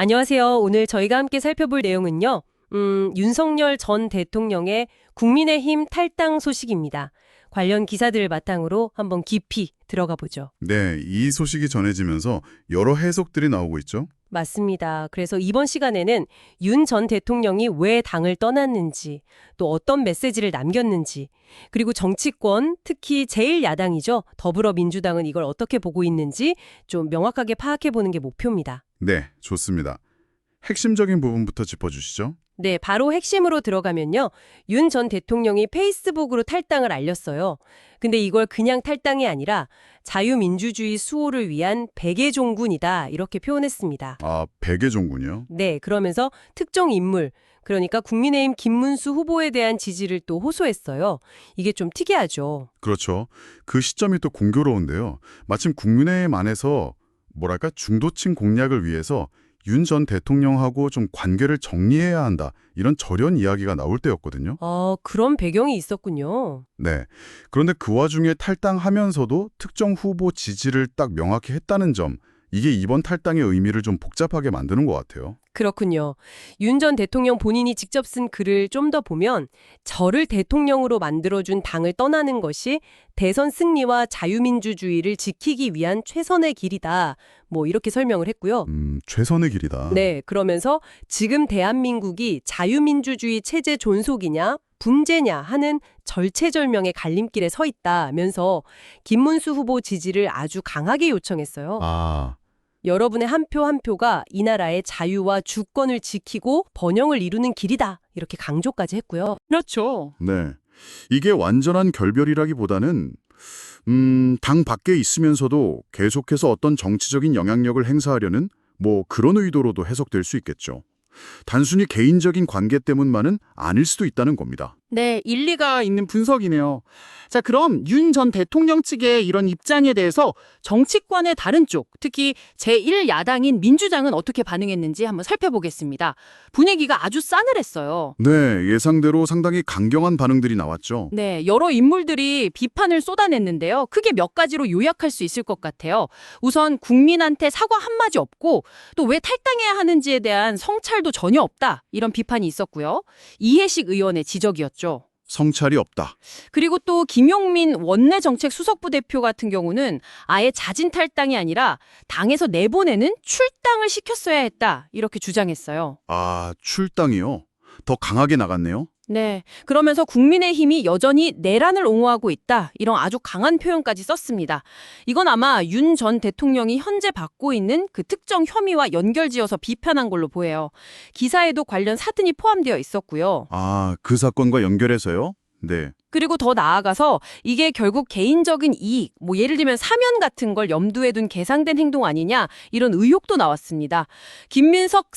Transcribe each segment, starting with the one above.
안녕하세요. 오늘 저희가 함께 살펴볼 내용은요. 윤석열 전 대통령의 국민의힘 탈당 소식입니다. 관련 기사들을 바탕으로 한번 깊이 들어가 보죠. 네, 이 소식이 전해지면서 여러 해석들이 나오고 있죠. 맞습니다. 그래서 이번 시간에는 윤 전 대통령이 왜 당을 떠났는지, 또 어떤 메시지를 남겼는지, 그리고 정치권, 특히 제1야당이죠. 더불어민주당은 이걸 어떻게 보고 있는지 좀 명확하게 파악해 보는 게 목표입니다. 네, 좋습니다. 핵심적인 부분부터 짚어주시죠. 네, 바로 핵심으로 들어가면요. 윤 전 대통령이 페이스북으로 탈당을 알렸어요. 근데 이걸 그냥 탈당이 아니라 자유민주주의 수호를 위한 백의종군이다 이렇게 표현했습니다. 아, 백의종군이요? 네, 그러면서 특정 인물, 그러니까 국민의힘 김문수 후보에 대한 지지를 또 호소했어요. 이게 좀 특이하죠. 그렇죠. 그 시점이 또 공교로운데요. 마침 국민의힘 안에서 뭐랄까 중도층 공략을 위해서 윤 전 대통령하고 좀 관계를 정리해야 한다. 이런 절연 이야기가 나올 때였거든요. 그런 배경이 있었군요. 네. 그런데 그 와중에 탈당하면서도 특정 후보 지지를 딱 명확히 했다는 점, 이게 이번 탈당의 의미를 좀 복잡하게 만드는 것 같아요. 그렇군요. 윤 전 대통령 본인이 직접 쓴 글을 좀 더 보면 저를 대통령으로 만들어준 당을 떠나는 것이 대선 승리와 자유민주주의를 지키기 위한 최선의 길이다. 뭐 이렇게 설명을 했고요. 최선의 길이다. 네, 그러면서 지금 대한민국이 자유민주주의 체제 존속이냐 분재냐 하는 절체절명의 갈림길에 서 있다면서 김문수 후보 지지를 아주 강하게 요청했어요. 아, 여러분의 한 표 한 표가 이 나라의 자유와 주권을 지키고 번영을 이루는 길이다. 이렇게 강조까지 했고요. 그렇죠. 네. 이게 완전한 결별이라기보다는 당 밖에 있으면서도 계속해서 어떤 정치적인 영향력을 행사하려는 뭐 그런 의도로도 해석될 수 있겠죠. 단순히 개인적인 관계 때문만은 아닐 수도 있다는 겁니다. 네, 일리가 있는 분석이네요. 자, 그럼 윤 전 대통령 측의 이런 입장에 대해서 정치권의 다른 쪽, 특히 제1야당인 민주당은 어떻게 반응했는지 한번 살펴보겠습니다. 분위기가 아주 싸늘했어요. 네, 예상대로 상당히 강경한 반응들이 나왔죠. 네, 여러 인물들이 비판을 쏟아냈는데요. 크게 몇 가지로 요약할 수 있을 것 같아요. 우선 국민한테 사과 한마디 없고 또 왜 탈당해야 하는지에 대한 성찰도 전혀 없다. 이런 비판이 있었고요. 이해식 의원의 지적이었죠. 성찰이 없다. 그리고 또 김용민 원내정책수석부 대표 같은 경우는 아예 자진 탈당이 아니라 당에서 내보내는 출당을 시켰어야 했다. 이렇게 주장했어요. 아, 출당이요? 더 강하게 나갔네요. 네. 그러면서 국민의힘이 여전히 내란을 옹호하고 있다. 이런 아주 강한 표현까지 썼습니다. 이건 아마 윤 전 대통령이 현재 받고 있는 그 특정 혐의와 연결지어서 비판한 걸로 보여요. 기사에도 관련 사진이 포함되어 있었고요. 아, 그 사건과 연결해서요? 네. 그리고 더 나아가서 이게 결국 개인적인 이익, 뭐 예를 들면 사면 같은 걸 염두에 둔 계산된 행동 아니냐 이런 의혹도 나왔습니다. 김민석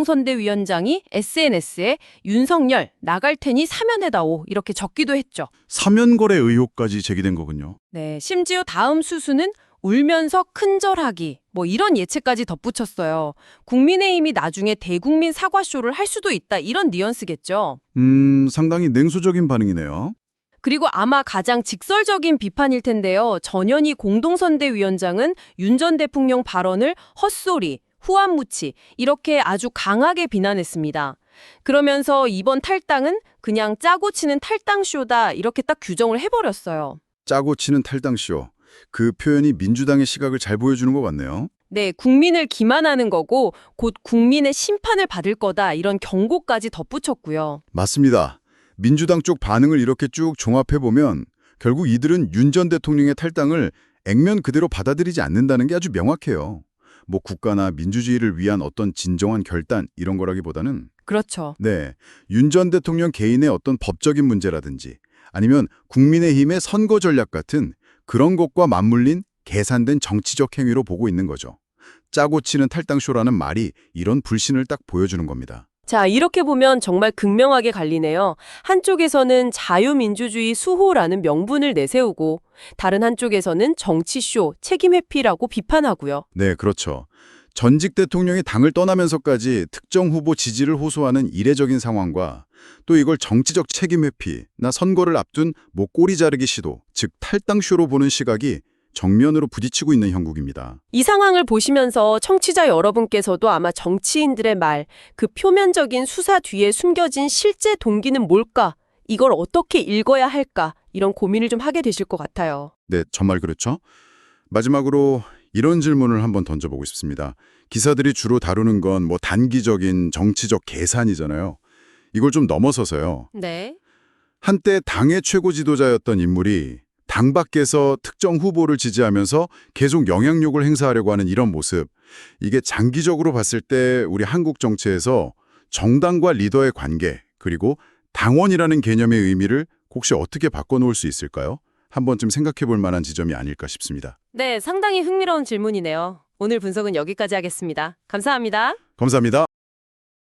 상임공동선대위원장이 SNS에 윤석열 나갈 테니 사면해다오 이렇게 적기도 했죠. 사면거래 의혹까지 제기된 거군요. 네, 심지어 다음 수수는 울면서 큰절하기 뭐 이런 예측까지 덧붙였어요. 국민의힘이 나중에 대국민 사과쇼를 할 수도 있다 이런 뉘앙스겠죠. 상당히 냉소적인 반응이네요. 그리고 아마 가장 직설적인 비판일 텐데요. 전현희 공동선대위원장은 윤 전 대통령 발언을 헛소리, 후안무치 이렇게 아주 강하게 비난했습니다. 그러면서 이번 탈당은 그냥 짜고 치는 탈당쇼다 이렇게 딱 규정을 해버렸어요. 짜고 치는 탈당쇼. 그 표현이 민주당의 시각을 잘 보여주는 것 같네요. 네, 국민을 기만하는 거고 곧 국민의 심판을 받을 거다 이런 경고까지 덧붙였고요. 맞습니다. 민주당 쪽 반응을 이렇게 쭉 종합해보면 결국 이들은 윤 전 대통령의 탈당을 액면 그대로 받아들이지 않는다는 게 아주 명확해요. 뭐 국가나 민주주의를 위한 어떤 진정한 결단 이런 거라기보다는 그렇죠. 네, 윤 전 대통령 개인의 어떤 법적인 문제라든지 아니면 국민의힘의 선거 전략 같은 그런 것과 맞물린 계산된 정치적 행위로 보고 있는 거죠. 짜고 치는 탈당쇼라는 말이 이런 불신을 딱 보여주는 겁니다. 자, 이렇게 보면 정말 극명하게 갈리네요. 한쪽에서는 자유민주주의 수호라는 명분을 내세우고 다른 한쪽에서는 정치쇼, 책임 회피라고 비판하고요. 네, 그렇죠. 전직 대통령이 당을 떠나면서까지 특정 후보 지지를 호소하는 이례적인 상황과 또 이걸 정치적 책임 회피나 선거를 앞둔 꼬리 자르기 시도, 즉 탈당쇼로 보는 시각이 정면으로 부딪히고 있는 형국입니다. 이 상황을 보시면서 청취자 여러분께서도 아마 정치인들의 말, 그 표면적인 수사 뒤에 숨겨진 실제 동기는 뭘까? 이걸 어떻게 읽어야 할까? 이런 고민을 좀 하게 되실 것 같아요. 네, 정말 그렇죠. 마지막으로 이런 질문을 한번 던져보고 싶습니다. 기사들이 주로 다루는 건 뭐 단기적인 정치적 계산이잖아요. 이걸 좀 넘어서서요. 네. 한때 당의 최고 지도자였던 인물이 당 밖에서 특정 후보를 지지하면서 계속 영향력을 행사하려고 하는 이런 모습, 이게 장기적으로 봤을 때 우리 한국 정치에서 정당과 리더의 관계, 그리고 당원이라는 개념의 의미를 혹시 어떻게 바꿔놓을 수 있을까요? 한 번쯤 생각해 볼 만한 지점이 아닐까 싶습니다. 네, 상당히 흥미로운 질문이네요. 오늘 분석은 여기까지 하겠습니다. 감사합니다. 감사합니다.